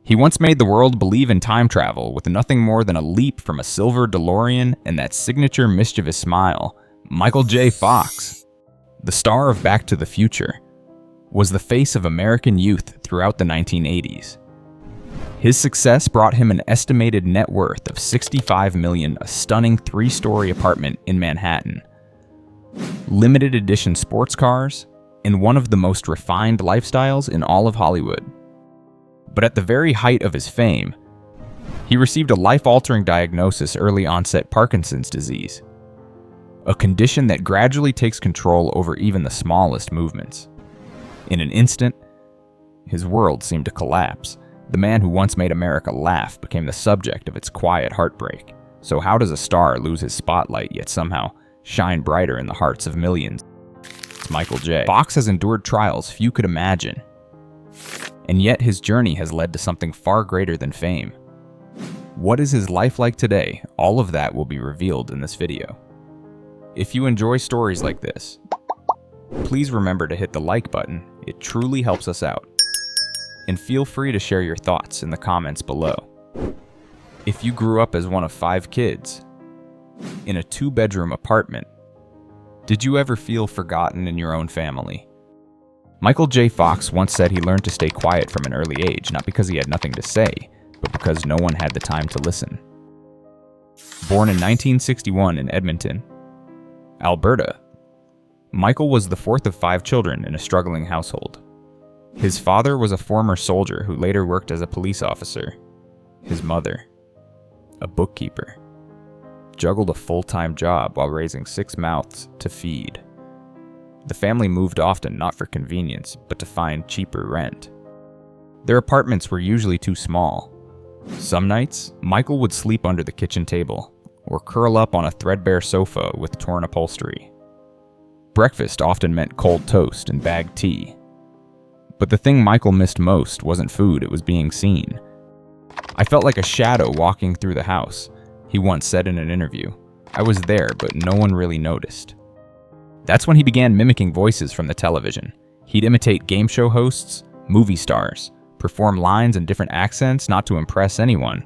He once made the world believe in time travel with nothing more than a leap from a silver DeLorean and that signature mischievous smile. Michael J. Fox, the star of Back to the Future, was the face of American youth throughout the 1980s. His success brought him an estimated net worth of $65 million, a stunning 3-story apartment in Manhattan, limited edition sports cars, and one of the most refined lifestyles in all of Hollywood. But at the very height of his fame, he received a life-altering diagnosis: early onset Parkinson's disease, a condition that gradually takes control over even the smallest movements. In an instant, his world seemed to collapse. The man who once made America laugh became the subject of its quiet heartbreak. So how does a star lose his spotlight yet somehow shine brighter in the hearts of millions? It's Michael J. Fox has endured trials few could imagine, and yet his journey has led to something far greater than fame. What is his life like today? All of that will be revealed in this video. If you enjoy stories like this, please remember to hit the like button. It truly helps us out. And feel free to share your thoughts in the comments below. If you grew up as one of 5 kids in a 2-bedroom apartment, did you ever feel forgotten in your own family? Michael J. Fox once said he learned to stay quiet from an early age, not because he had nothing to say, but because no one had the time to listen. Born in 1961 in Edmonton, Alberta, Michael was the 4th of 5 children in a struggling household. His father was a former soldier who later worked as a police officer. His mother, a bookkeeper, juggled a full-time job while raising 6 mouths to feed. The family moved often, not for convenience, but to find cheaper rent. Their apartments were usually too small. Some nights, Michael would sleep under the kitchen table, or curl up on a threadbare sofa with torn upholstery. Breakfast often meant cold toast and bagged tea. But the thing Michael missed most wasn't food, it was being seen. "I felt like a shadow walking through the house," he once said in an interview. "I was there, but no one really noticed." That's when he began mimicking voices from the television. He'd imitate game show hosts, movie stars, perform lines in different accents, not to impress anyone,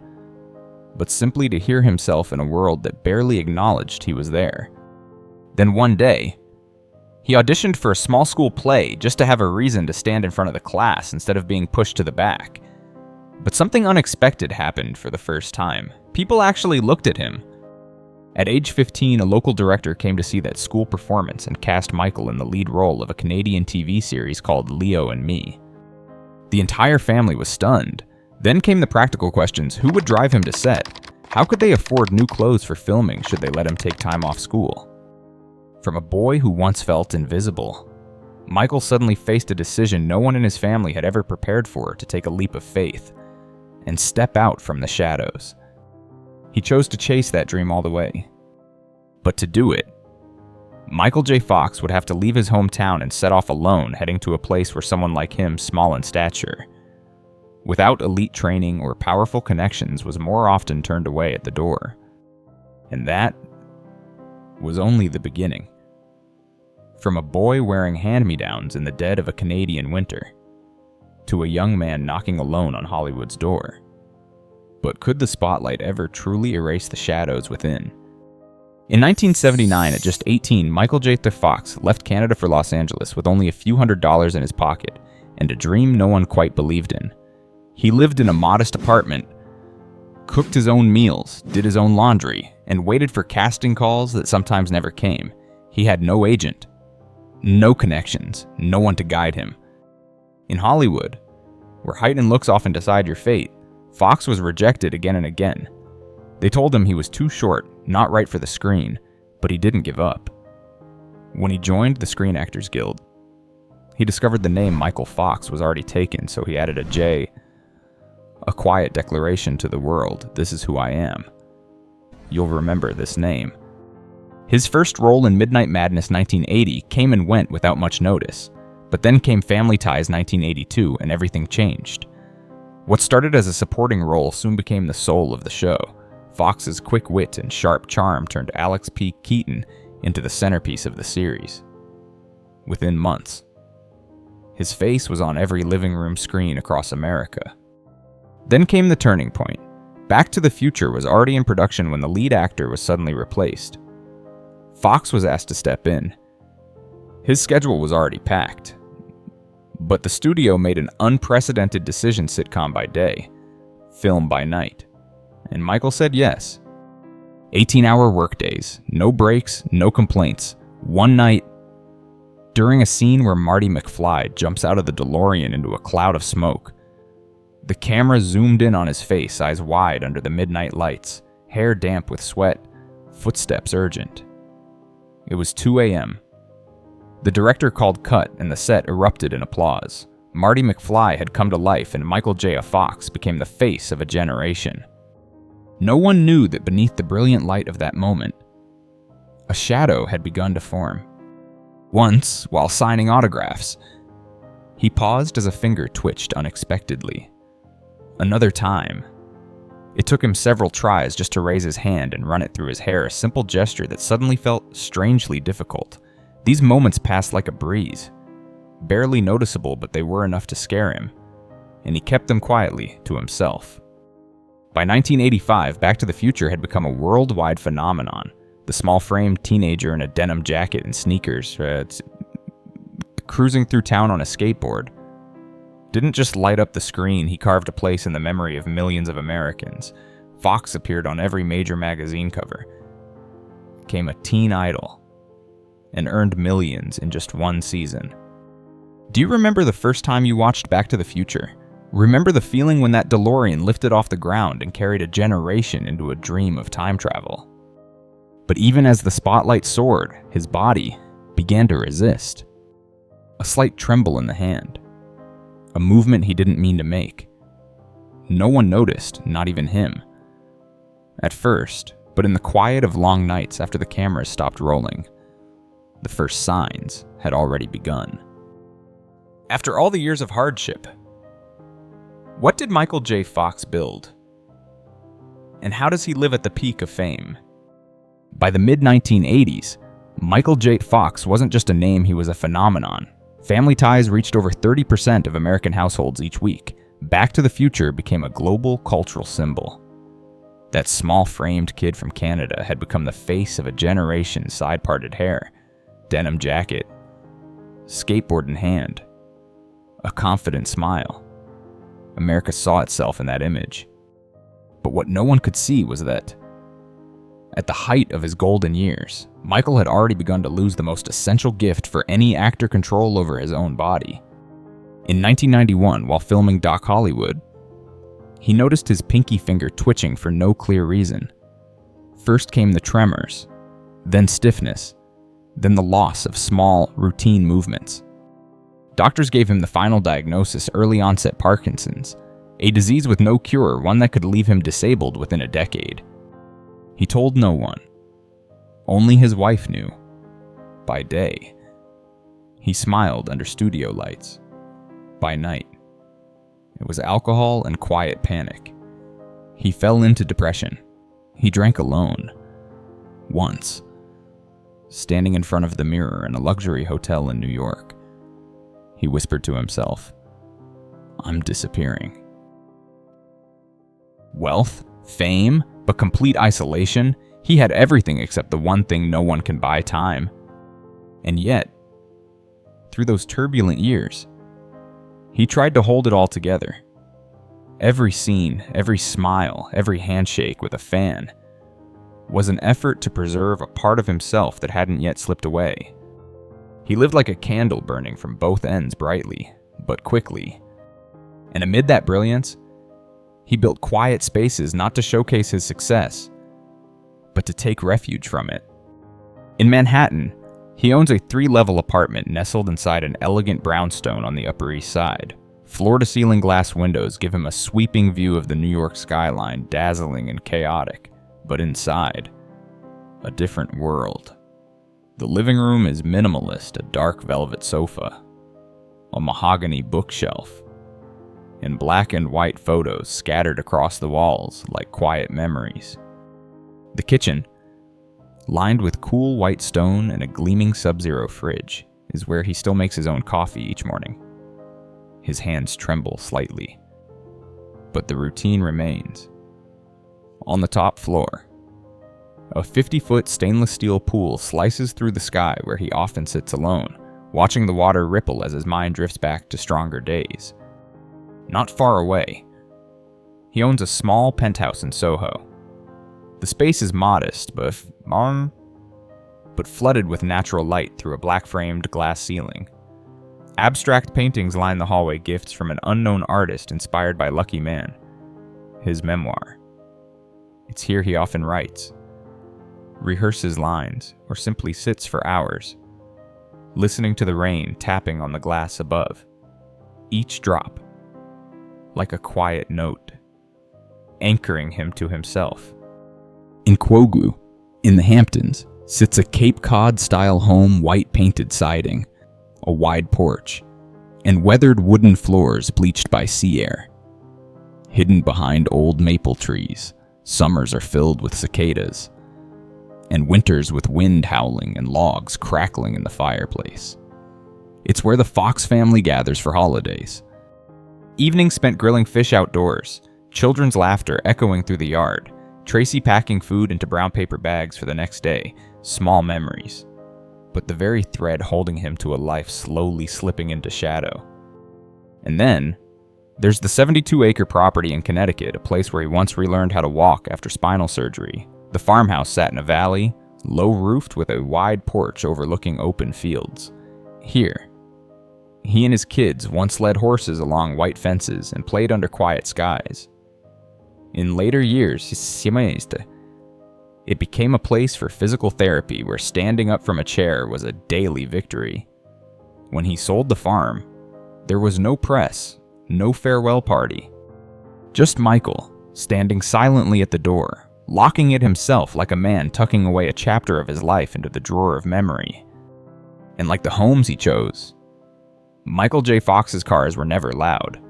but simply to hear himself in a world that barely acknowledged he was there. Then one day, he auditioned for a small school play just to have a reason to stand in front of the class instead of being pushed to the back. But something unexpected happened for the first time. People actually looked at him. At age 15, a local director came to see that school performance and cast Michael in the lead role of a Canadian TV series called Leo and Me. The entire family was stunned. Then came the practical questions: who would drive him to set? How could they afford new clothes for filming should they let him take time off school? From a boy who once felt invisible, Michael suddenly faced a decision no one in his family had ever prepared for: to take a leap of faith and step out from the shadows. He chose to chase that dream all the way. But to do it, Michael J. Fox would have to leave his hometown and set off alone, heading to a place where someone like him, small in stature, without elite training or powerful connections, was more often turned away at the door. And that was only the beginning. From a boy wearing hand-me-downs in the dead of a Canadian winter, to a young man knocking alone on Hollywood's door. But could the spotlight ever truly erase the shadows within? In 1979, at just 18, Michael J. Fox left Canada for Los Angeles with only a few $100s in his pocket and a dream no one quite believed in. He lived in a modest apartment, cooked his own meals, did his own laundry, and waited for casting calls that sometimes never came. He had no agent, no connections, no one to guide him. In Hollywood, where height and looks often decide your fate, Fox was rejected again and again. They told him he was too short, not right for the screen, but he didn't give up. When he joined the Screen Actors Guild, he discovered the name Michael Fox was already taken, so he added a J, a quiet declaration to the world: "This is who I am. You'll remember this name." His first role in Midnight Madness 1980 came and went without much notice, but then came Family Ties 1982 and everything changed. What started as a supporting role soon became the soul of the show. Fox's quick wit and sharp charm turned Alex P. Keaton into the centerpiece of the series. Within months, his face was on every living room screen across America. Then came the turning point. Back to the Future was already in production when the lead actor was suddenly replaced. Fox was asked to step in. His schedule was already packed. But the studio made an unprecedented decision: sitcom by day, film by night. And Michael said yes. 18-hour workdays, no breaks, no complaints. One night, during a scene where Marty McFly jumps out of the DeLorean into a cloud of smoke, the camera zoomed in on his face, eyes wide under the midnight lights, hair damp with sweat, footsteps urgent. It was 2 a.m. The director called cut and the set erupted in applause. Marty McFly had come to life and Michael J. Fox became the face of a generation. No one knew that beneath the brilliant light of that moment, a shadow had begun to form. Once, while signing autographs, he paused as a finger twitched unexpectedly. Another time, it took him several tries just to raise his hand and run it through his hair, a simple gesture that suddenly felt strangely difficult. These moments passed like a breeze, barely noticeable, but they were enough to scare him, and he kept them quietly to himself. By 1985, Back to the Future had become a worldwide phenomenon. The small-framed teenager in a denim jacket and sneakers, cruising through town on a skateboard, didn't just light up the screen, he carved a place in the memory of millions of Americans. Fox appeared on every major magazine cover, became a teen idol, and earned millions in just one season. Do you remember the first time you watched Back to the Future? Remember the feeling when that DeLorean lifted off the ground and carried a generation into a dream of time travel? But even as the spotlight soared, his body began to resist. A slight tremble in the hand. A movement he didn't mean to make. No one noticed, not even him. At first, but in the quiet of long nights after the cameras stopped rolling, the first signs had already begun. After all the years of hardship, what did Michael J. Fox build? And how does he live at the peak of fame? By the mid-1980s, Michael J. Fox wasn't just a name, he was a phenomenon. Family ties reached over 30% of American households each week. Back to the Future became a global cultural symbol. That small-framed kid from Canada had become the face of a generation, side-parted hair, denim jacket, skateboard in hand, a confident smile. America saw itself in that image. But what no one could see was that, at the height of his golden years, Michael had already begun to lose the most essential gift for any actor: control over his own body. In 1991, while filming Doc Hollywood, he noticed his pinky finger twitching for no clear reason. First came the tremors, then stiffness, then the loss of small, routine movements. Doctors gave him the final diagnosis: early-onset Parkinson's, a disease with no cure, one that could leave him disabled within a decade. He told no one. Only his wife knew. By day, he smiled under studio lights. By night, it was alcohol and quiet panic. He fell into depression. He drank alone. Once, standing in front of the mirror in a luxury hotel in New York, he whispered to himself, "I'm disappearing." Wealth, fame, but complete isolation. He had everything except the one thing no one can buy: time. And yet, through those turbulent years, he tried to hold it all together. Every scene, every smile, every handshake with a fan was an effort to preserve a part of himself that hadn't yet slipped away. He lived like a candle burning from both ends brightly, but quickly. And amid that brilliance, he built quiet spaces not to showcase his success, but to take refuge from it. In Manhattan, he owns a 3-level apartment nestled inside an elegant brownstone on the Upper East Side. Floor-to-ceiling glass windows give him a sweeping view of the New York skyline, dazzling and chaotic. But inside, a different world. The living room is minimalist: a dark velvet sofa, a mahogany bookshelf, and black and white photos scattered across the walls like quiet memories. The kitchen, lined with cool white stone and a gleaming Sub-Zero fridge, is where he still makes his own coffee each morning. His hands tremble slightly. but the routine remains. On the top floor, a 50-foot stainless steel pool slices through the sky where he often sits alone, watching the water ripple as his mind drifts back to stronger days. Not far away, he owns a small penthouse in Soho. The space is modest, but flooded with natural light through a black-framed glass ceiling. Abstract paintings line the hallway, gifts from an unknown artist inspired by Lucky Man, his memoir. It's here he often writes, rehearses lines, or simply sits for hours, listening to the rain tapping on the glass above, each drop like a quiet note, anchoring him to himself. In Kwogu, in the Hamptons, sits a Cape Cod-style home, white painted siding, a wide porch, and weathered wooden floors bleached by sea air. Hidden behind old maple trees, summers are filled with cicadas, and winters with wind howling and logs crackling in the fireplace. It's where the Fox family gathers for holidays. Evenings spent grilling fish outdoors, children's laughter echoing through the yard, Tracy packing food into brown paper bags for the next day, small memories, but the very thread holding him to a life slowly slipping into shadow. And then, there's the 72-acre property in Connecticut, a place where he once relearned how to walk after spinal surgery. The farmhouse sat in a valley, low-roofed with a wide porch overlooking open fields. Here, he and his kids once led horses along white fences and played under quiet skies. In later years, it became a place for physical therapy where standing up from a chair was a daily victory. When he sold the farm, there was no press, no farewell party. Just Michael, standing silently at the door, locking it himself like a man tucking away a chapter of his life into the drawer of memory. And like the homes he chose, Michael J. Fox's cars were never loud.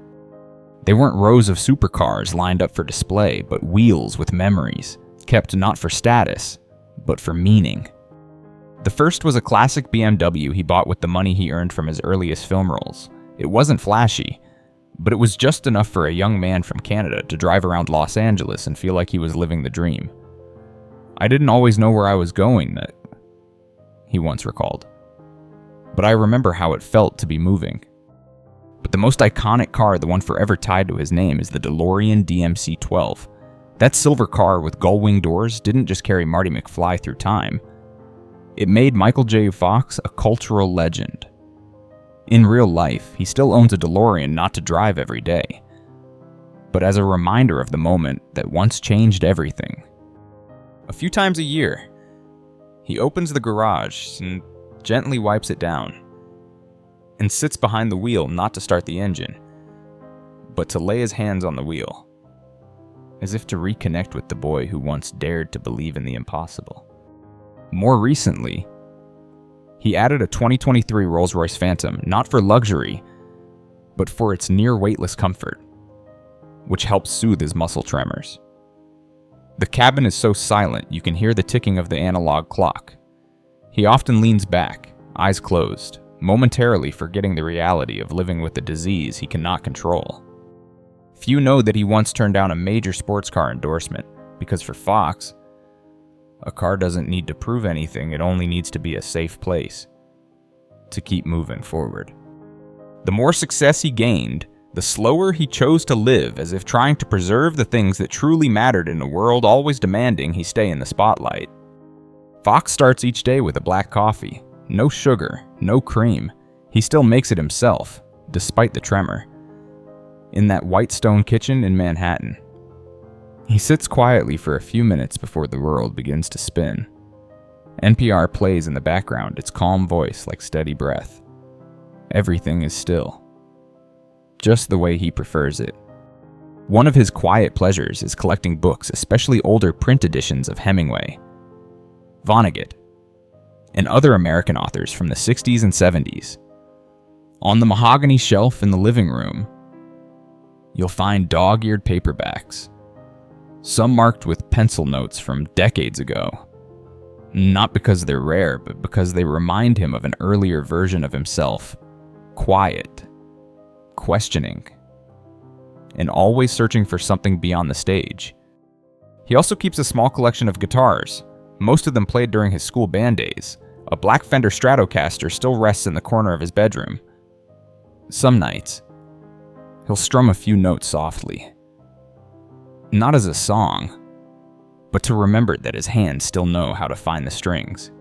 They weren't rows of supercars lined up for display, but wheels with memories, kept not for status, but for meaning. The first was a classic BMW he bought with the money he earned from his earliest film roles. It wasn't flashy, but it was just enough for a young man from Canada to drive around Los Angeles and feel like he was living the dream. I didn't always know where I was going, he once recalled, but I remember how it felt to be moving. But the most iconic car, the one forever tied to his name, is the DeLorean DMC-12. That silver car with gull-wing doors didn't just carry Marty McFly through time. It made Michael J. Fox a cultural legend. In real life, he still owns a DeLorean not to drive every day, but as a reminder of the moment that once changed everything. A few times a year, he opens the garage and gently wipes it down, and sits behind the wheel not to start the engine, but to lay his hands on the wheel, as if to reconnect with the boy who once dared to believe in the impossible. More recently, he added a 2023 Rolls-Royce Phantom, not for luxury, but for its near-weightless comfort, which helps soothe his muscle tremors. The cabin is so silent you can hear the ticking of the analog clock. He often leans back, eyes closed, momentarily forgetting the reality of living with a disease he cannot control. Few know that he once turned down a major sports car endorsement, because for Fox, a car doesn't need to prove anything, it only needs to be a safe place to keep moving forward. The more success he gained, the slower he chose to live, as if trying to preserve the things that truly mattered in a world always demanding he stay in the spotlight. Fox starts each day with a black coffee. No sugar, no cream. He still makes it himself, despite the tremor. In that white stone kitchen in Manhattan. He sits quietly for a few minutes before the world begins to spin. NPR plays in the background, its calm voice like steady breath. Everything is still. Just the way he prefers it. One of his quiet pleasures is collecting books, especially older print editions of Hemingway, Vonnegut, and other American authors from the 60s and 70s. On the mahogany shelf in the living room, you'll find dog-eared paperbacks, some marked with pencil notes from decades ago. Not because they're rare, but because they remind him of an earlier version of himself, quiet, questioning, and always searching for something beyond the stage. He also keeps a small collection of guitars, most of them played during his school band days. A black Fender Stratocaster still rests in the corner of his bedroom. Some nights, he'll strum a few notes softly. Not as a song, but to remember that his hands still know how to find the strings.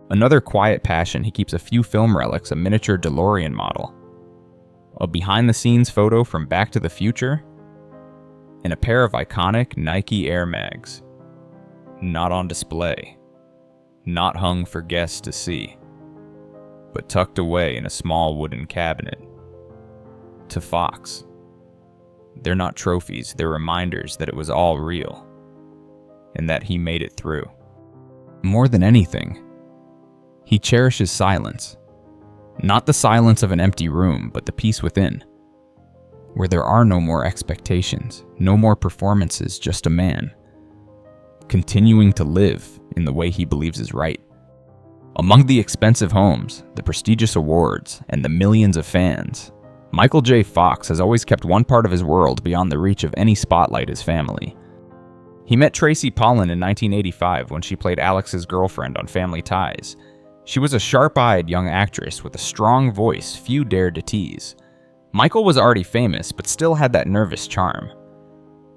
Another quiet passion, he keeps a few film relics, a miniature DeLorean model, a behind-the-scenes photo from Back to the Future, and a pair of iconic Nike Air Mags. Not on display, not hung for guests to see, but tucked away in a small wooden cabinet. To Fox, they're not trophies, they're reminders that it was all real, and that he made it through. More than anything, he cherishes silence. Not the silence of an empty room, but the peace within, where there are no more expectations, no more performances, just a man, continuing to live in the way he believes is right. Among the expensive homes, the prestigious awards, and the millions of fans, Michael J. Fox has always kept one part of his world beyond the reach of any spotlight: his family. He met Tracy Pollan in 1985 when she played Alex's girlfriend on Family Ties. She was a sharp-eyed young actress with a strong voice few dared to tease. Michael was already famous, but still had that nervous charm.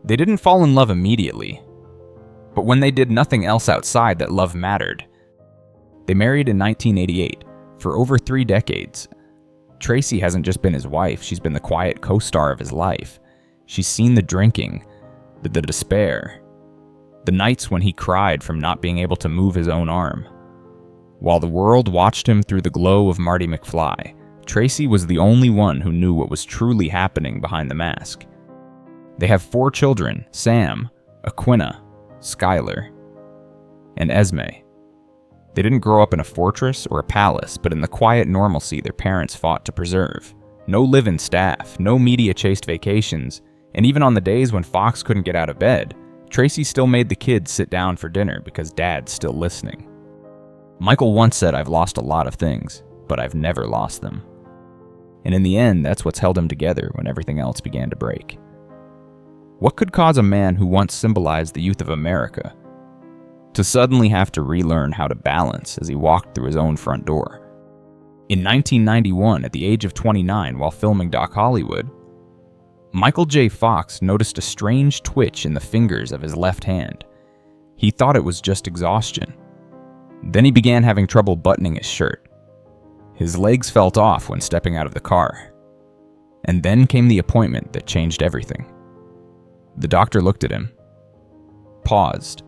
They didn't fall in love immediately, but when they did nothing else outside that love mattered, they married in 1988. For over 3 decades, Tracy hasn't just been his wife, she's been the quiet co-star of his life. She's seen the drinking, the despair, the nights when he cried from not being able to move his own arm. While the world watched him through the glow of Marty McFly, Tracy was the only one who knew what was truly happening behind the mask. They have 4 children: Sam, Aquina, Skylar, and Esme. They didn't grow up in a fortress or a palace, but in the quiet normalcy their parents fought to preserve. No live-in staff, no media-chased vacations, and even on the days when Fox couldn't get out of bed, Tracy still made the kids sit down for dinner because Dad's still listening. Michael once said, "I've lost a lot of things, but I've never lost them." And in the end, that's what's held him together when everything else began to break. What could cause a man who once symbolized the youth of America to suddenly have to relearn how to balance as he walked through his own front door? In 1991, at the age of 29, while filming Doc Hollywood, Michael J. Fox noticed a strange twitch in the fingers of his left hand. He thought it was just exhaustion. Then he began having trouble buttoning his shirt. His legs felt off when stepping out of the car. And then came the appointment that changed everything. The doctor looked at him, paused,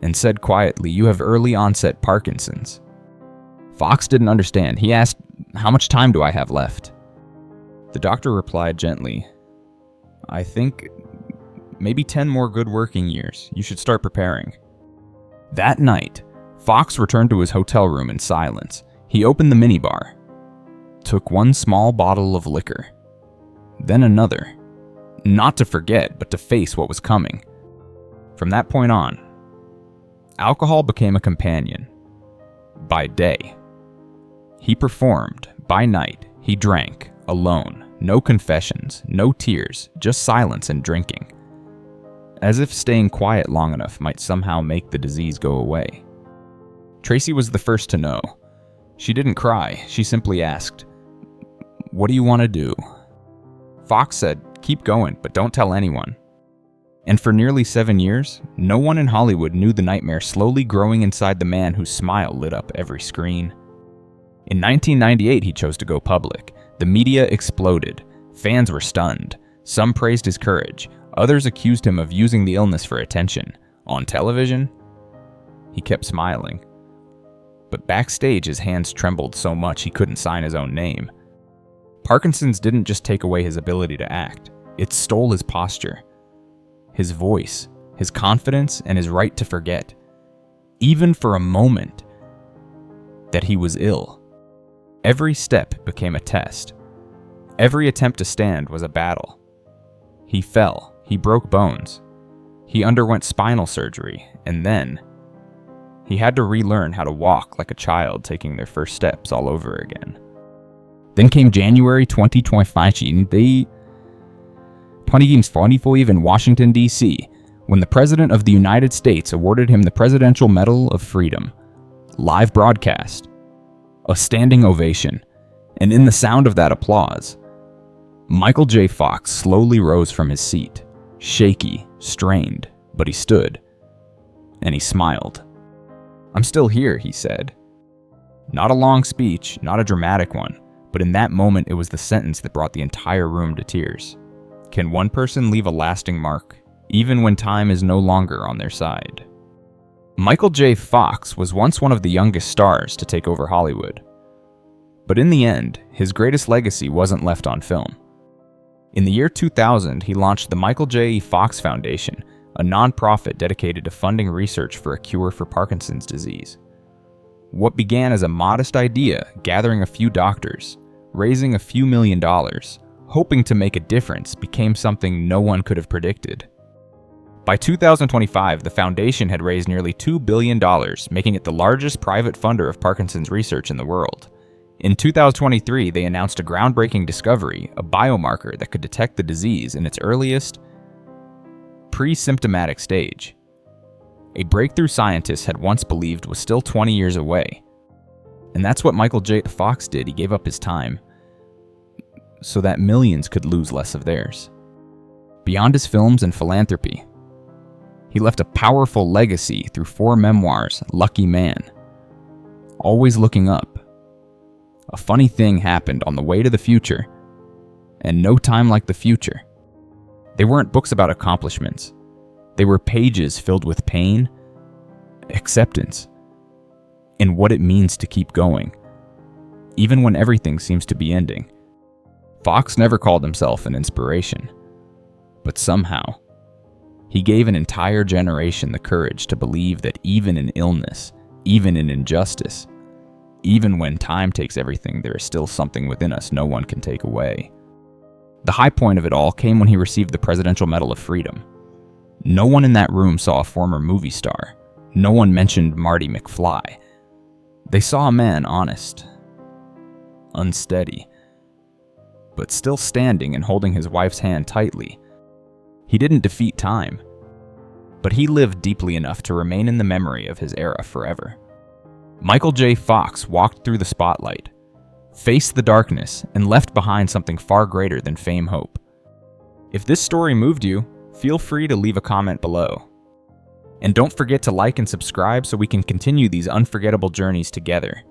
and said quietly, "You have early onset Parkinson's." Fox didn't understand. He asked, "How much time do I have left?" The doctor replied gently, "I think maybe 10 more good working years. You should start preparing." That night, Fox returned to his hotel room in silence. He opened the minibar, took one small bottle of liquor, then another, not to forget, but to face what was coming. From that point on, alcohol became a companion. By day, he performed. By night, he drank, alone. No confessions, no tears, just silence and drinking. As if staying quiet long enough might somehow make the disease go away. Tracy was the first to know. She didn't cry, she simply asked, "What do you want to do?" Fox said, "Keep going, but don't tell anyone." And for nearly 7 years, no one in Hollywood knew the nightmare slowly growing inside the man whose smile lit up every screen. In 1998, he chose to go public. The media exploded. Fans were stunned. Some praised his courage. Others accused him of using the illness for attention. On television, he kept smiling. But backstage, his hands trembled so much he couldn't sign his own name. Parkinson's didn't just take away his ability to act. It stole his posture, his voice, his confidence, and his right to forget, even for a moment, that he was ill. Every step became a test. Every attempt to stand was a battle. He fell, he broke bones, he underwent spinal surgery, and then he had to relearn how to walk like a child taking their first steps all over again. Then came January 2025. in Washington, D.C., when the President of the United States awarded him the Presidential Medal of Freedom. Live broadcast. A standing ovation. And in the sound of that applause, Michael J. Fox slowly rose from his seat, shaky, strained, but he stood. And he smiled. "I'm still here," he said. Not a long speech, not a dramatic one, but in that moment it was the sentence that brought the entire room to tears. Can one person leave a lasting mark, even when time is no longer on their side? Michael J. Fox was once one of the youngest stars to take over Hollywood. But in the end, his greatest legacy wasn't left on film. In the year 2000, he launched the Michael J. Fox Foundation, a nonprofit dedicated to funding research for a cure for Parkinson's disease. What began as a modest idea, gathering a few doctors, raising a few $1 million, hoping to make a difference, became something no one could have predicted. By 2025, the foundation had raised nearly $2 billion, making it the largest private funder of Parkinson's research in the world. In 2023, they announced a groundbreaking discovery, a biomarker that could detect the disease in its earliest, pre-symptomatic stage. A breakthrough scientists had once believed was still 20 years away. And that's what Michael J. Fox did. He gave up his time so that millions could lose less of theirs. Beyond his films and philanthropy, he left a powerful legacy through 4 memoirs, Lucky Man, Always Looking Up, A Funny Thing Happened on the Way to the Future, and No Time Like the Future. They weren't books about accomplishments. They were pages filled with pain, acceptance, and what it means to keep going, even when everything seems to be ending. Fox never called himself an inspiration, but somehow, he gave an entire generation the courage to believe that even in illness, even in injustice, even when time takes everything, there is still something within us no one can take away. The high point of it all came when he received the Presidential Medal of Freedom. No one in that room saw a former movie star. No one mentioned Marty McFly. They saw a man honest, unsteady, but still standing and holding his wife's hand tightly. He didn't defeat time, but he lived deeply enough to remain in the memory of his era forever. Michael J. Fox walked through the spotlight, faced the darkness, and left behind something far greater than fame hope. If this story moved you, feel free to leave a comment below. And don't forget to like and subscribe so we can continue these unforgettable journeys together.